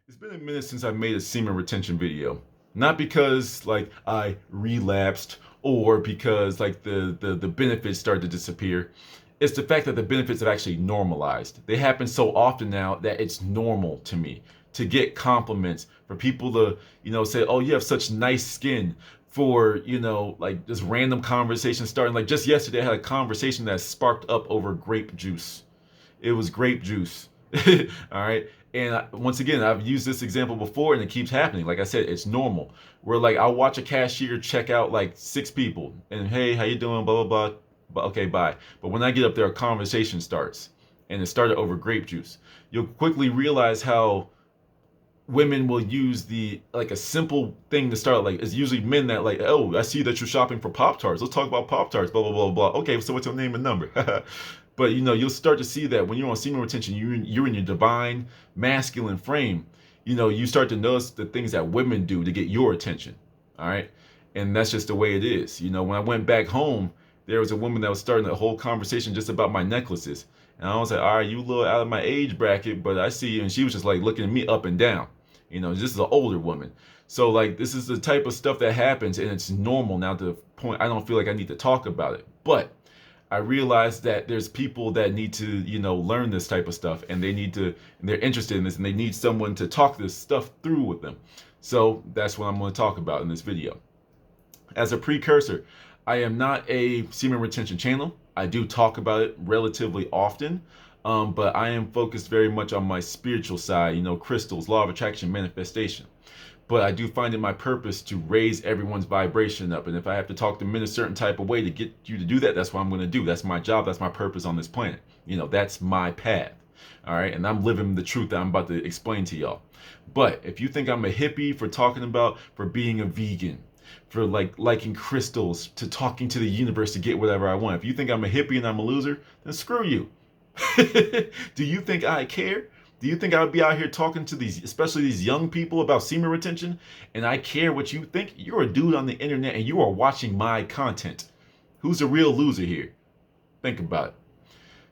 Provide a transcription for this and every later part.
It's been a minute since I made a semen retention video. Not because like I relapsed or because like the benefits started to disappear. It's the fact that the benefits have actually normalized. They happen so often now that it's normal to me to get compliments, for people to, say, "Oh, you have such nice skin." For, like this random conversation starting. Like just yesterday I had a conversation that sparked up over grape juice. It was grape juice. All right. And once again, I've used this example before and it keeps happening. Like I said, it's normal. Where like I'll watch a cashier check out like six people and, "Hey, how you doing? Blah, blah, blah. But okay, bye." But when I get up there, a conversation starts, and it started over grape juice. You'll quickly realize how women will use the like a simple thing to start. Like it's usually men that like, "Oh, I see that you're shopping for Pop Tarts. Let's talk about Pop Tarts." Blah blah blah blah. Okay, so what's your name and number? But you'll start to see that when you're on semen retention, you're in your divine masculine frame. You start to notice the things that women do to get your attention. All right, and that's just the way it is. When I went back home, there was a woman that was starting a whole conversation just about my necklaces, and I was like, "All right, you a little out of my age bracket, but I see you." And she was just like looking at me up and down. This is an older woman. So like this is the type of stuff that happens, and it's normal now to the point I don't feel like I need to talk about it. But I realize that there's people that need to, learn this type of stuff, and and they're interested in this, and they need someone to talk this stuff through with them. So that's what I'm going to talk about in this video. As a precursor, I am not a semen retention channel. I do talk about it relatively often, but I am focused very much on my spiritual side, crystals, law of attraction, manifestation. But I do find it my purpose to raise everyone's vibration up. And if I have to talk to men a certain type of way to get you to do that, that's what I'm going to do. That's my job. That's my purpose on this planet. That's my path. All right. And I'm living the truth that I'm about to explain to y'all. But if you think I'm a hippie for being a vegan, for like liking crystals, to talking to the universe to get whatever I want, if you think I'm a hippie and I'm a loser, then screw you. Do you think I care? Do you think I would be out here talking to especially these young people, about semen retention, and I care what you think? You're a dude on the internet and you are watching my content. Who's the real loser here? Think about it.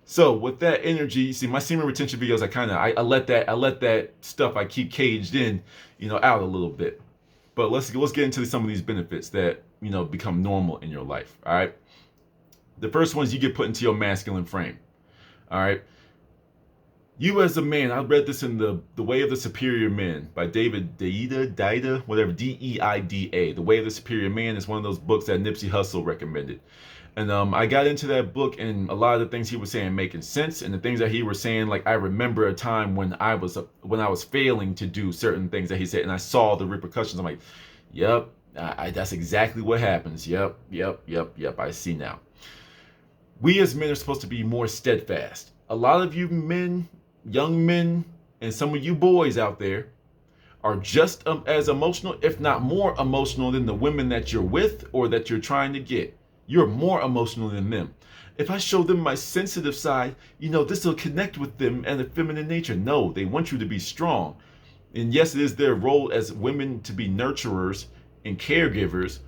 So with that energy, you see my semen retention videos, I let that stuff I keep caged in, out a little bit. But let's get into some of these benefits that, become normal in your life. All right. The first one is you get put into your masculine frame. All right. You as a man, I read this in the Way of the Superior Man by David Deida, whatever, Deida. The Way of the Superior Man is one of those books that Nipsey Hussle recommended. And I got into that book, and a lot of the things he was saying making sense, and the things that he was saying, like I remember a time when I was failing to do certain things that he said, and I saw the repercussions. I'm like, yep, that's exactly what happens. Yep, I see now. We as men are supposed to be more steadfast. A lot of you men, young men, and some of you boys out there are just as emotional, if not more emotional, than the women that you're with or that you're trying to get. You're more emotional than them. If I show them my sensitive side, this will connect with them and the feminine nature. No, they want you to be strong. And yes, it is their role as women to be nurturers and caregivers,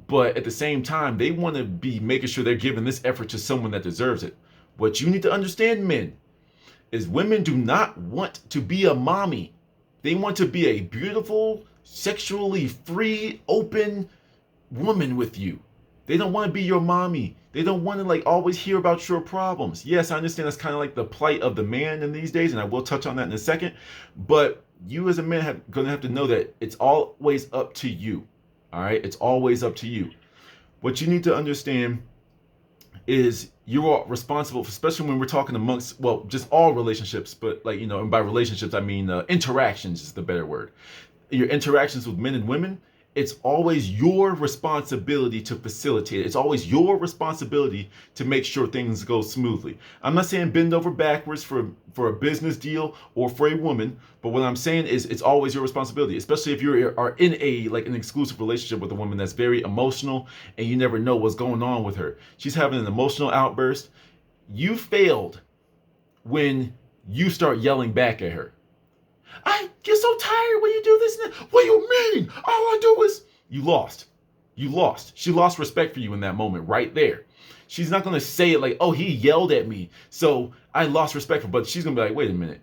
but at the same time, they want to be making sure they're giving this effort to someone that deserves it. What you need to understand, men, is women do not want to be a mommy. They want to be a beautiful, sexually free, open woman with you. They don't want to be your mommy. They don't want to like always hear about your problems. Yes, I understand that's kind of like the plight of the man in these days, and I will touch on that in a second. But you as a man are going to have to know that it's always up to you. All right? It's always up to you. What you need to understand is you are responsible, especially when we're talking amongst, well, just all relationships, but like, and by relationships, I mean interactions is the better word. Your interactions with men and women, it's always your responsibility to facilitate it. It's always your responsibility to make sure things go smoothly. I'm not saying bend over backwards for a business deal or for a woman, but what I'm saying is it's always your responsibility, especially if you are in an exclusive relationship with a woman that's very emotional and you never know what's going on with her. She's having an emotional outburst. You failed when you start yelling back at her. I get so tired when you do this and that. What do you mean? All I do is... You lost. You lost. She lost respect for you in that moment right there. She's not going to say it like, "Oh, he yelled at me, so I lost respect for," but she's going to be like, "Wait a minute.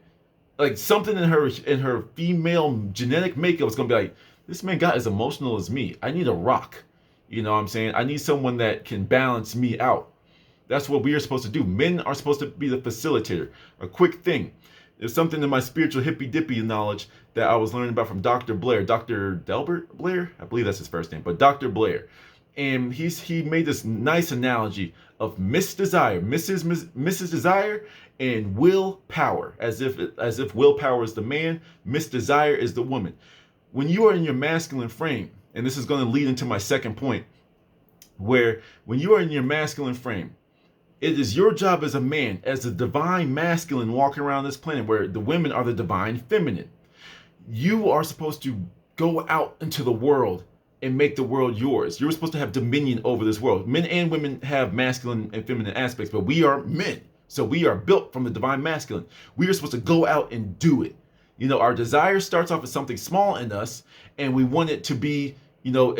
like something in her female genetic makeup is gonna be like, this man got as emotional as me. I need a rock. You know what I'm saying? I need someone that can balance me out. That's what we are supposed to do. Men are supposed to be the facilitator. A quick thing. There's something in my spiritual hippy dippy knowledge that I was learning about from Dr. Blair, Dr. Delbert Blair, I believe that's his first name, but Dr. Blair. And he made this nice analogy of Miss Desire, Mrs. Desire, and willpower, as if willpower is the man, Miss Desire is the woman. When you are in your masculine frame, and this is going to lead into my second point, where when you are in your masculine frame, it is your job as a man, as the divine masculine walking around this planet, where the women are the divine feminine. You are supposed to go out into the world and make the world yours. You're supposed to have dominion over this world. Men and women have masculine and feminine aspects, but we are men. So we are built from the divine masculine. We are supposed to go out and do it. You know, our desire starts off as something small in us, and we want it to be, built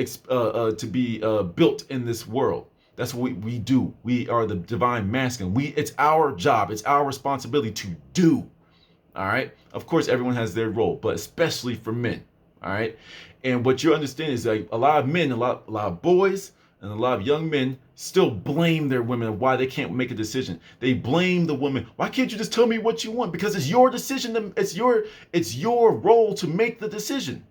in this world. That's what we do. We are the divine masculine. It's our job. It's our responsibility to do. All right. Of course, everyone has their role, but especially for men. All right. And what you understand is like a lot of men, a lot of boys, and a lot of young men still blame their women of why they can't make a decision. They blame the woman. Why can't you just tell me what you want? Because it's your decision. It's your role to make the decision.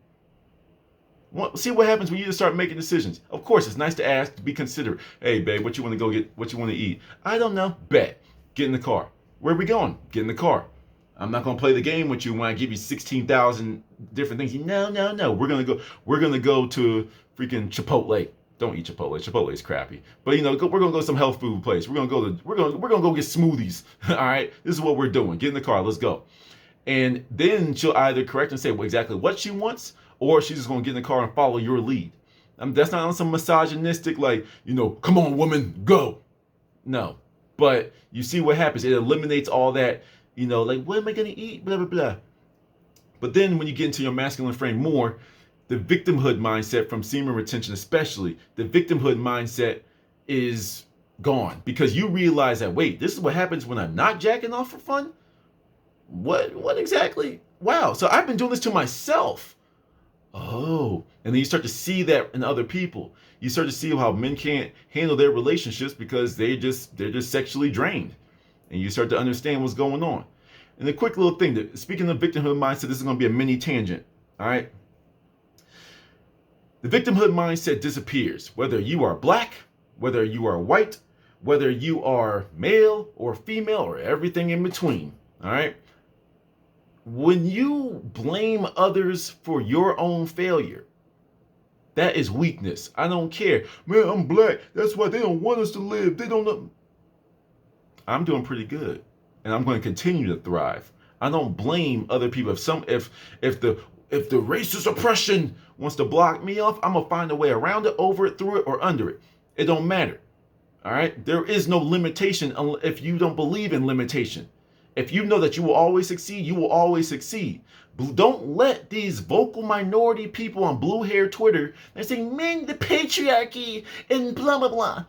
See what happens when you just start making decisions. Of course, it's nice to ask, to be considerate. Hey, babe, what you want to go get? What you want to eat? I don't know. Bet. Get in the car. Where are we going? Get in the car. I'm not gonna play the game with you when I give you 16,000 different things. No. We're gonna go to freaking Chipotle. Don't eat Chipotle. Chipotle is crappy. But we're gonna go to some health food place. We're gonna go get smoothies. All right. This is what we're doing. Get in the car. Let's go. And then she'll either correct and say exactly what she wants, or she's just gonna get in the car and follow your lead. That's not on some misogynistic come on, woman, go. No. But you see what happens. It eliminates all that. What am I going to eat? Blah, blah, blah. But then when you get into your masculine frame more, the victimhood mindset from semen retention especially, the victimhood mindset is gone. Because you realize that, wait, this is what happens when I'm not jacking off for fun? What exactly? Wow, so I've been doing this to myself. Oh, and then you start to see that in other people. You start to see how men can't handle their relationships because they're just sexually drained. And you start to understand what's going on. And a quick little thing, that speaking of victimhood mindset, this is going to be a mini tangent. All right. The victimhood mindset disappears, whether you are black, whether you are white, whether you are male or female or everything in between. All right. When you blame others for your own failure, that is weakness. I don't care. Man, I'm black. That's why they don't want us to live. They don't know. I'm doing pretty good, and I'm going to continue to thrive. I don't blame other people. If the racist oppression wants to block me off, I'm gonna find a way around it, over it, through it, or under it. It don't matter. All right. There is no limitation if you don't believe in limitation. If you know that you will always succeed, you will always succeed. Don't let these vocal minority people on blue hair Twitter, they're saying, man, the patriarchy and blah blah blah.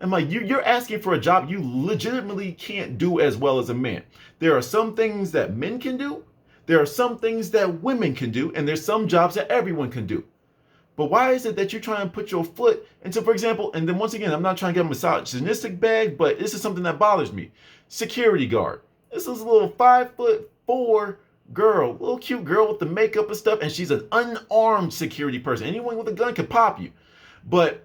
I'm like, you're asking for a job you legitimately can't do as well as a man. There are some things that men can do. There are some things that women can do. And there's some jobs that everyone can do. But why is it that you're trying to put your foot into, for example, and then once again, I'm not trying to get a misogynistic bag, but this is something that bothers me. Security guard. This is a little 5'4" girl, little cute girl with the makeup and stuff. And she's an unarmed security person. Anyone with a gun can pop you. But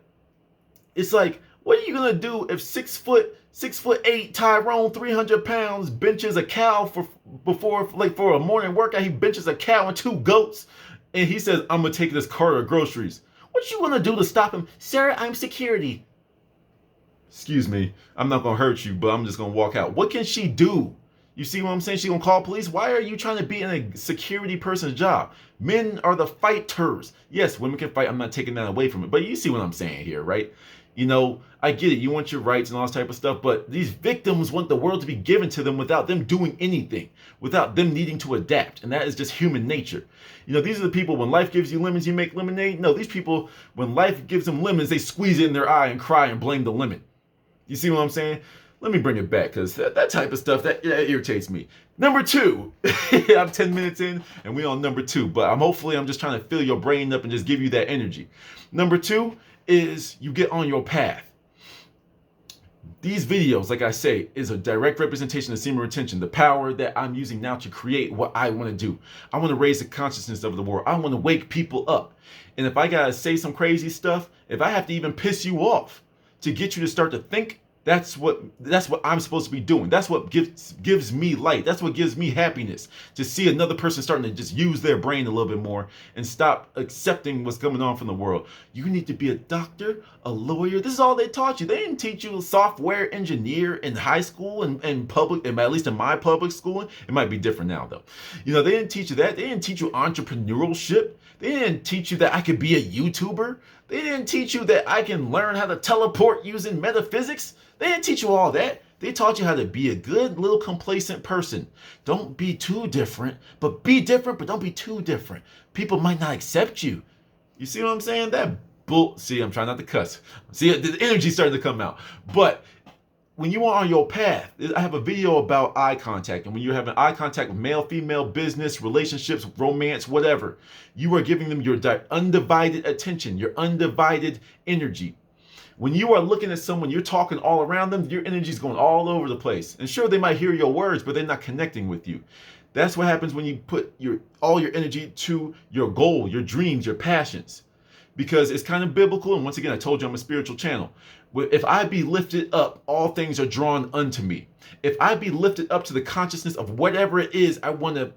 it's like, what are you gonna do if 6'8" Tyrone, 300 pounds, benches a cow for a morning workout? He benches a cow and 2 goats, and he says, "I'm gonna take this cart of groceries." What you gonna do to stop him, sir? I'm security. Excuse me, I'm not gonna hurt you, but I'm just gonna walk out. What can she do? You see what I'm saying? She gonna call police? Why are you trying to be in a security person's job? Men are the fighters. Yes, women can fight. I'm not taking that away from it, but you see what I'm saying here, right? I get it. You want your rights and all this type of stuff, but these victims want the world to be given to them without them doing anything, without them needing to adapt. And that is just human nature. These are the people, when life gives you lemons, you make lemonade. No, these people, when life gives them lemons, they squeeze it in their eye and cry and blame the lemon. You see what I'm saying? Let me bring it back, because that type of stuff, that irritates me. Number 2, I'm 10 minutes in and we on number 2, but hopefully I'm just trying to fill your brain up and just give you that energy. Number 2 is you get on your path. These videos, like I say, is a direct representation of semen retention, the power that I'm using now to create what I want to do. I want to raise the consciousness of the world. I want to wake people up. And if I got to say some crazy stuff, if I have to even piss you off to get you to start to think, that's what I'm supposed to be doing. That's what gives me light. That's what gives me happiness, to see another person starting to just use their brain a little bit more and stop accepting what's going on from the world. You need to be a doctor, a lawyer. This is all they taught you. They didn't teach you a software engineer in high school and public, and at least in my public schooling. It might be different now though. They didn't teach you that. They didn't teach you entrepreneurship. They didn't teach you that I could be a YouTuber. They didn't teach you that I can learn how to teleport using metaphysics. They didn't teach you all that. They taught you how to be a good little complacent person. Don't be too different, but be different, but don't be too different. People might not accept you. You see what I'm saying? See, I'm trying not to cuss. See, the energy starting to come out. But when you are on your path, I have a video about eye contact. And when you're having eye contact with male, female, business, relationships, romance, whatever, you are giving them your undivided attention, your undivided energy. When you are looking at someone, you're talking all around them, your energy is going all over the place. And sure, they might hear your words, but they're not connecting with you. That's what happens when you put all your energy to your goal, your dreams, your passions. Because it's kind of biblical. And once again, I told you I'm a spiritual channel. If I be lifted up, all things are drawn unto me. If I be lifted up to the consciousness of whatever it is I want to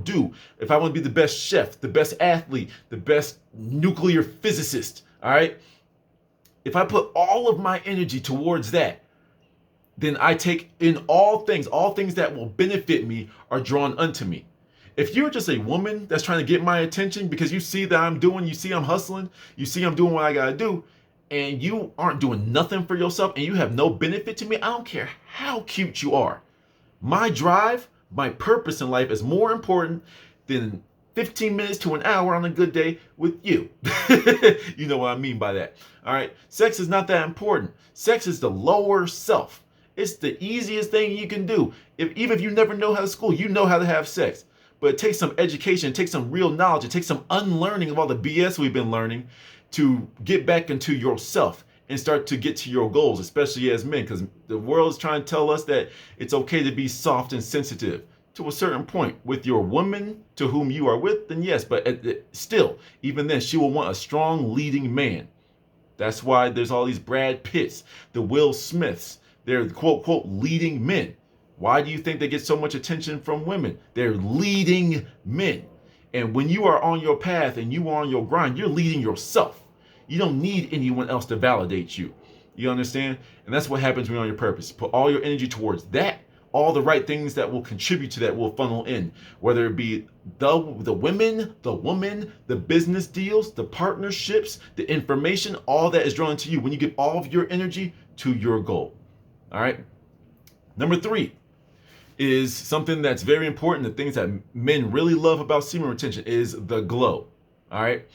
do. If I want to be the best chef, the best athlete, the best nuclear physicist, all right? If I put all of my energy towards that, then I take in all things that will benefit me are drawn unto me. If you're just a woman that's trying to get my attention because you see that you see I'm hustling, you see I'm doing what I gotta do, and you aren't doing nothing for yourself and you have no benefit to me, I don't care how cute you are. My drive, my purpose in life is more important than 15 minutes to an hour on a good day with you. You know what I mean by that. All right. Sex is not that important. Sex is the lower self. It's the easiest thing you can do. Even if you never know how to school, you know how to have sex. But it takes some education, it takes some real knowledge, it takes some unlearning of all the BS we've been learning to get back into yourself and start to get to your goals, especially as men, because the world is trying to tell us that it's okay to be soft and sensitive. To a certain point with your woman to whom you are with, then yes, but still, even then, she will want a strong leading man. That's why there's all these Brad Pitts, the Will Smiths. They're quote, quote, leading men. Why do you think they get so much attention from women? They're leading men. And when you are on your path and you are on your grind, you're leading yourself. You don't need anyone else to validate you. You understand? And that's what happens when you're on your purpose. Put all your energy towards that. All the right things that will contribute to that will funnel in, whether it be the women, the woman, the business deals, the partnerships, the information, all that is drawn to you when you give all of your energy to your goal. All right. Number 3 is something that's very important. The things that men really love about semen retention is the glow. All right.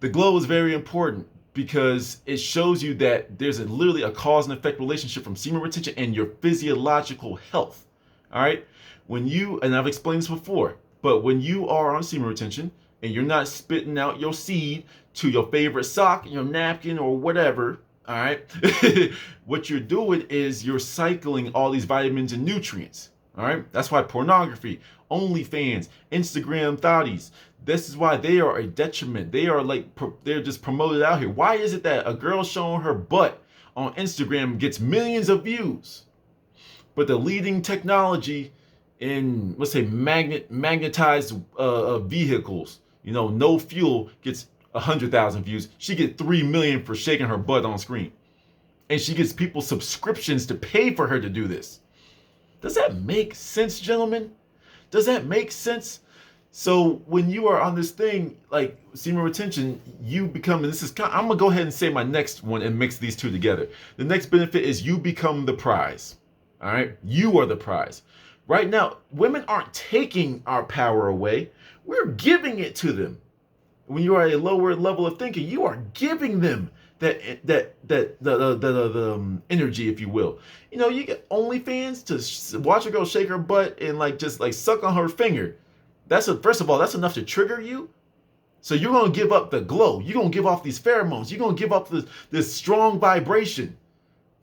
The glow is very important because it shows you that there's literally a cause and effect relationship from semen retention and your physiological health. All right. And I've explained this before, but when you are on semen retention and you're not spitting out your seed to your favorite sock, your napkin, or whatever, all right, what you're doing is you're cycling all these vitamins and nutrients. All right. That's why pornography, OnlyFans, Instagram thotties, this is why they are a detriment. They are they're just promoted out here. Why is it that a girl showing her butt on Instagram gets millions of views, but the leading technology in, let's say, magnetized vehicles, no fuel, gets 100,000 views? She gets 3 million for shaking her butt on screen. And she gets people subscriptions to pay for her to do this. Does that make sense, gentlemen? Does that make sense? So when you are on this thing like semen retention, you become, and I'm going to go ahead and say my next one and mix these two together. The next benefit is you become the prize. All right. You are the prize. Right now, women aren't taking our power away. We're giving it to them. When you are at a lower level of thinking, you are giving them that energy, if you will. You get OnlyFans to watch a girl shake her butt and just suck on her finger. First of all, that's enough to trigger you. So you're gonna give up the glow. You're gonna give off these pheromones. You're gonna give up this strong vibration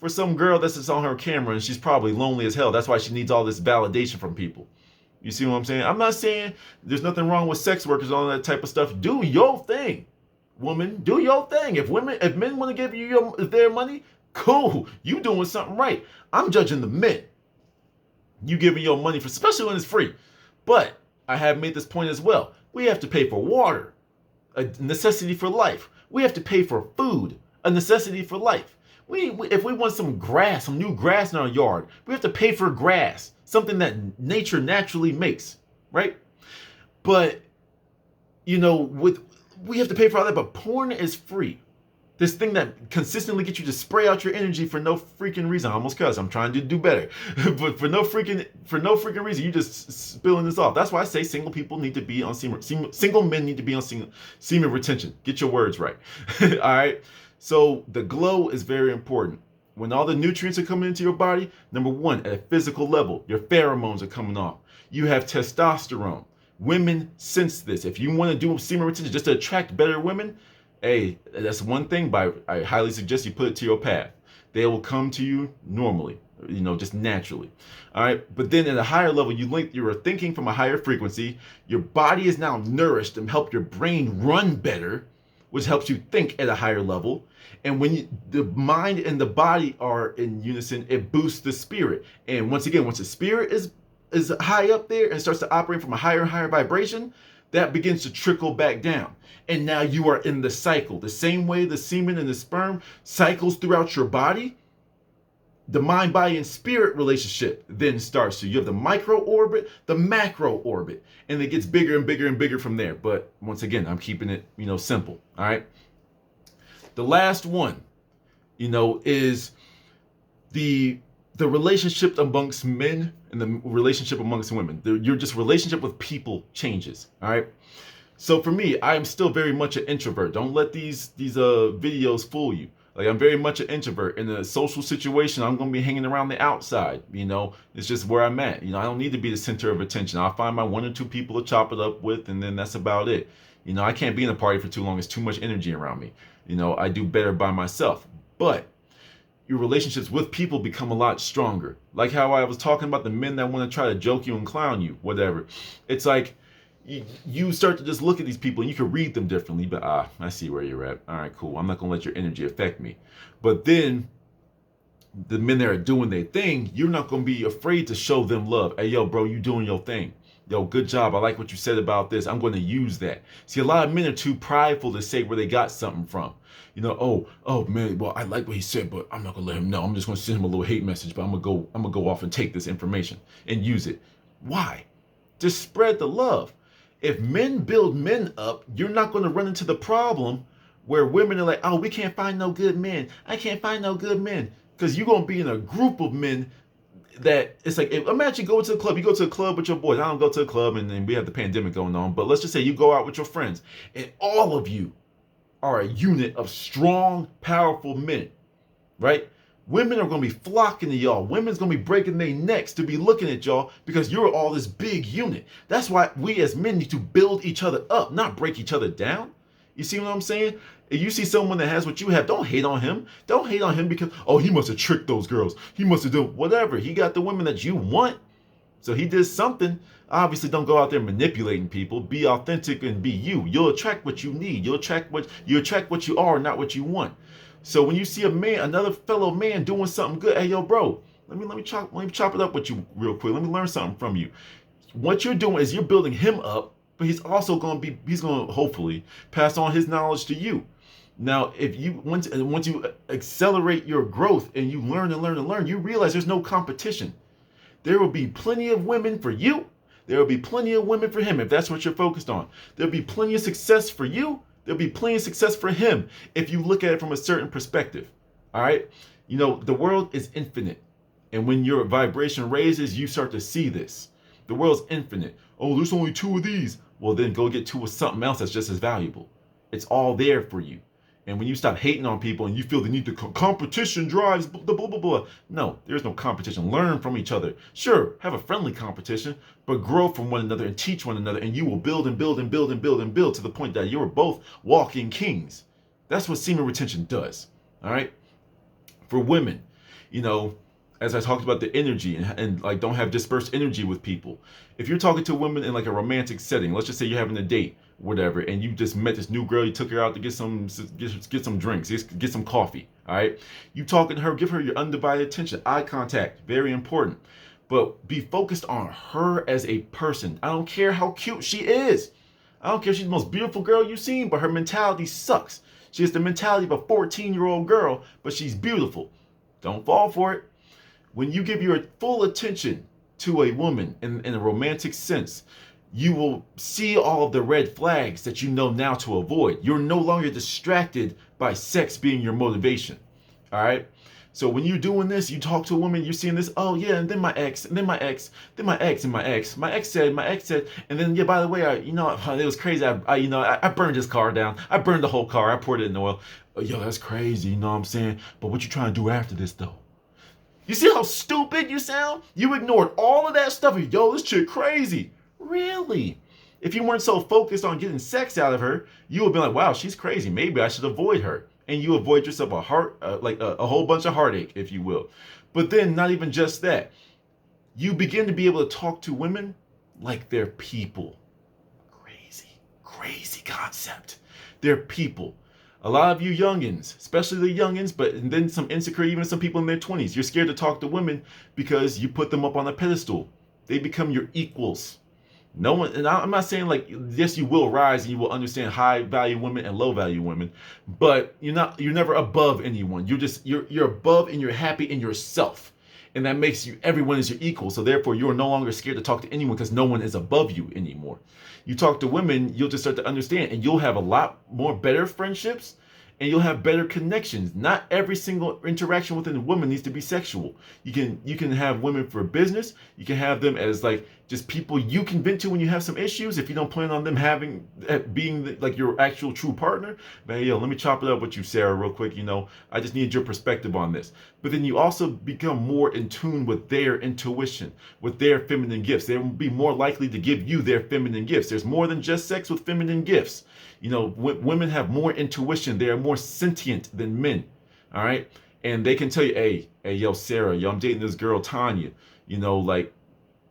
for some girl that's just on her camera and she's probably lonely as hell. That's why she needs all this validation from people. You see what I'm saying? I'm not saying there's nothing wrong with sex workers and all that type of stuff. Do your thing, woman. Do your thing. If men want to give you their money, cool. You doing something right. I'm judging the men. You giving your money for, especially when it's free. But I have made this point as well. We have to pay for water, a necessity for life. We have to pay for food, a necessity for life. If we want some grass, some new grass in our yard, we have to pay for grass, something that nature naturally makes, right? But, we have to pay for all that, but porn is free. This thing that consistently gets you to spray out your energy for no freaking reason. I almost cussed. I'm trying to do better. But for no freaking reason, you just spilling this off. That's why I say single people need to be on semen. Single men need to be on semen retention. Get your words right. All right? So the glow is very important. When all the nutrients are coming into your body, number one, at a physical level, your pheromones are coming off. You have testosterone. Women sense this. If you want to do semen retention just to attract better women, hey, that's one thing, but I highly suggest you put it to your path. They will come to you normally, just naturally. All right. But then at a higher level, you're thinking from a higher frequency. Your body is now nourished and help your brain run better, which helps you think at a higher level. And when the mind and the body are in unison, it boosts the spirit. And once again, once the spirit is high up there and starts to operate from a higher and higher vibration, that begins to trickle back down. And now you are in the cycle. The same way the semen and the sperm cycles throughout your body, the mind, body, and spirit relationship then starts. So you have the micro orbit, the macro orbit, and it gets bigger and bigger and bigger from there. But once again, I'm keeping it, simple. All right. The last one, is the relationship amongst men and the relationship amongst women. Your just relationship with people changes. All right. So for me, I am still very much an introvert. Don't let these videos fool you. Like, I'm very much an introvert. In a social situation, I'm going to be hanging around the outside. It's just where I'm at. I don't need to be the center of attention. I'll find my one or two people to chop it up with, and then that's about it. I can't be in a party for too long. It's too much energy around me. I do better by myself. But your relationships with people become a lot stronger. Like how I was talking about the men that want to try to joke you and clown you, whatever. It's like you start to just look at these people and you can read them differently. But I see where you're at. All right, cool. I'm not going to let your energy affect me. But then the men that are doing their thing, you're not going to be afraid to show them love. Hey, yo, bro, you doing your thing. Yo, good job. I like what you said about this. I'm going to use that. See, a lot of men are too prideful to say where they got something from. Oh man, well, I like what he said, but I'm not gonna let him know. I'm just gonna send him a little hate message, but I'm gonna go off and take this information and use it. Why? Just spread the love. If men build men up, you're not gonna run into the problem where women are like, oh, we can't find no good men. I can't find no good men. Because you're gonna be in a group of men that it's like, imagine going to the club. You go to a club with your boys. I don't go to a club and then we have the pandemic going on, but let's just say you go out with your friends and all of you are a unit of strong, powerful men, right? Women are going to be flocking to y'all. Women's going to be breaking their necks to be looking at y'all because you're all this big unit. That's why we as men need to build each other up, not break each other down. You see what I'm saying? If you see someone that has what you have, don't hate on him. Don't hate on him because, oh, he must have tricked those girls. He must have done whatever. He got the women that you want. So he did something. Obviously, don't go out there manipulating people. Be authentic and be you. You'll attract what you need. You'll attract what you are, not what you want. So when you see a man, another fellow man doing something good, hey yo, bro, let me chop it up with you real quick. Let me learn something from you. What you're doing is you're building him up, but he's also going to hopefully pass on his knowledge to you. Now, if you once you accelerate your growth and you learn and learn and learn, you realize there's no competition. There will be plenty of women for you. There will be plenty of women for him if that's what you're focused on. There'll be plenty of success for you. There'll be plenty of success for him if you look at it from a certain perspective. All right? The world is infinite. And when your vibration raises, you start to see this. The world's infinite. Oh, there's only two of these. Well, then go get two of something else that's just as valuable. It's all there for you. And when you stop hating on people and you feel the need to competition drives the blah, blah, blah. No, there's no competition. Learn from each other. Sure, have a friendly competition, but grow from one another and teach one another. And you will build and build and build and build and build to the point that you're both walking kings. That's what semen retention does. All right. For women, as I talked about the energy and like don't have dispersed energy with people. If you're talking to women in like a romantic setting, let's just say you're having a date, whatever, and you just met this new girl, you took her out to get some drinks, get some coffee, all right? You talking to her, give her your undivided attention, eye contact, very important. But be focused on her as a person. I don't care how cute she is. I don't care if she's the most beautiful girl you've seen, but her mentality sucks. She has the mentality of a 14-year-old girl, but she's beautiful. Don't fall for it. When you give your full attention to a woman in a romantic sense, you will see all of the red flags that you know now to avoid. You're no longer distracted by sex being your motivation. All right? So when you're doing this, you talk to a woman, you're seeing this, oh yeah, and then my ex, and then my ex, then my ex, and my ex said, and then yeah, by the way, it was crazy. I burned his car down. I burned the whole car. I poured it in oil. Oh, yo, that's crazy. You know what I'm saying? But what you trying to do after this though? You see how stupid you sound? You ignored all of that stuff. Yo, this chick crazy. Really? If you weren't so focused on getting sex out of her, you would be like, wow, she's crazy. Maybe I should avoid her. And you avoid yourself a whole bunch of heartache, if you will. But then not even just that. You begin to be able to talk to women like they're people. Crazy concept. They're people. A lot of you youngins, especially the youngins, but then some insecure, even some people in their 20s, you're scared to talk to women because you put them up on a pedestal. They become your equals. No one, and I'm not saying like, yes, you will rise and you will understand high value women and low value women, but you're never above anyone. You're above and you're happy in yourself. And that makes everyone is your equal. So therefore you're no longer scared to talk to anyone because no one is above you anymore. You talk to women, you'll just start to understand and you'll have a lot more better friendships and you'll have better connections. Not every single interaction with a woman needs to be sexual. You can have women for business. You can have them as like just people you can vent to when you have some issues. If you don't plan on them being like your actual true partner, man, yo, let me chop it up with you, Sarah, real quick. I just need your perspective on this. But then you also become more in tune with their intuition, with their feminine gifts. They will be more likely to give you their feminine gifts. There's more than just sex with feminine gifts. Women have more intuition. They are more sentient than men. All right. And they can tell you, hey, yo, Sarah, yo, I'm dating this girl, Tanya, like,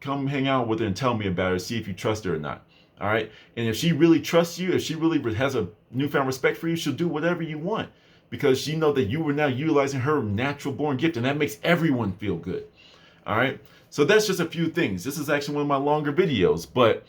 come hang out with her and tell me about her, see if you trust her or not. All right. And if she really trusts you, if she really has a newfound respect for you, she'll do whatever you want because she knows that you are now utilizing her natural born gift. And that makes everyone feel good. All right. So that's just a few things. This is actually one of my longer videos, but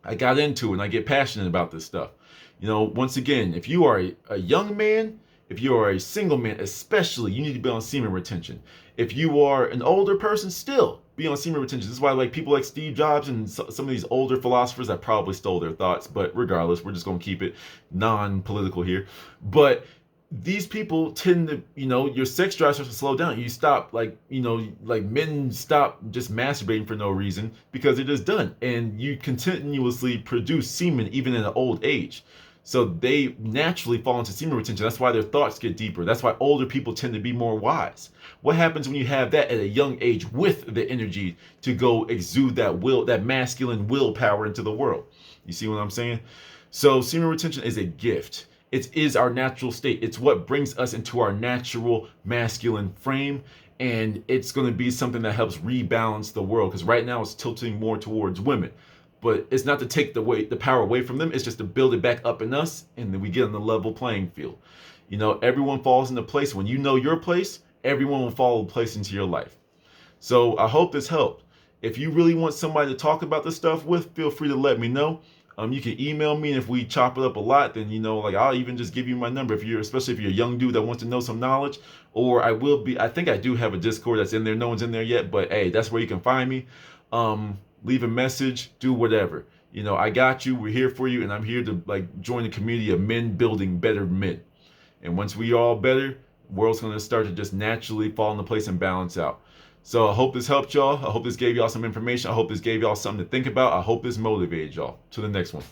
I got into it and I get passionate about this stuff. Once again, if you are a young man, if you are a single man, especially, you need to be on semen retention. If you are an older person, still be on semen retention. This is why like people like Steve Jobs and some of these older philosophers that probably stole their thoughts, but regardless, we're just going to keep it non-political here. But these people tend to, your sex drive starts to slow down. You stop like men stop just masturbating for no reason because it is done. And you continuously produce semen even in an old age. So they naturally fall into semen retention. That's why their thoughts get deeper. That's why older people tend to be more wise. What happens when you have that at a young age with the energy to go exude that masculine willpower into the world? You see what I'm saying? So semen retention is a gift. It is our natural state. It's what brings us into our natural masculine frame. And it's going to be something that helps rebalance the world. Because right now it's tilting more towards women. But it's not to take the power away from them. It's just to build it back up in us. And then we get on the level playing field. Everyone falls into place. When you know your place, everyone will fall in place into your life. So I hope this helped. If you really want somebody to talk about this stuff with, feel free to let me know. You can email me, and if we chop it up a lot, then I'll even just give you my number especially if you're a young dude that wants to know some knowledge. Or I think I do have a Discord that's in there. No one's in there yet, but hey, that's where you can find me. Leave a message, do whatever. I got you. We're here for you, and I'm here to join the community of men building better men. And once we all better, the world's gonna start to just naturally fall into place and balance out. So I hope this helped y'all. I hope this gave y'all some information. I hope this gave y'all something to think about. I hope this motivated y'all. To the next one.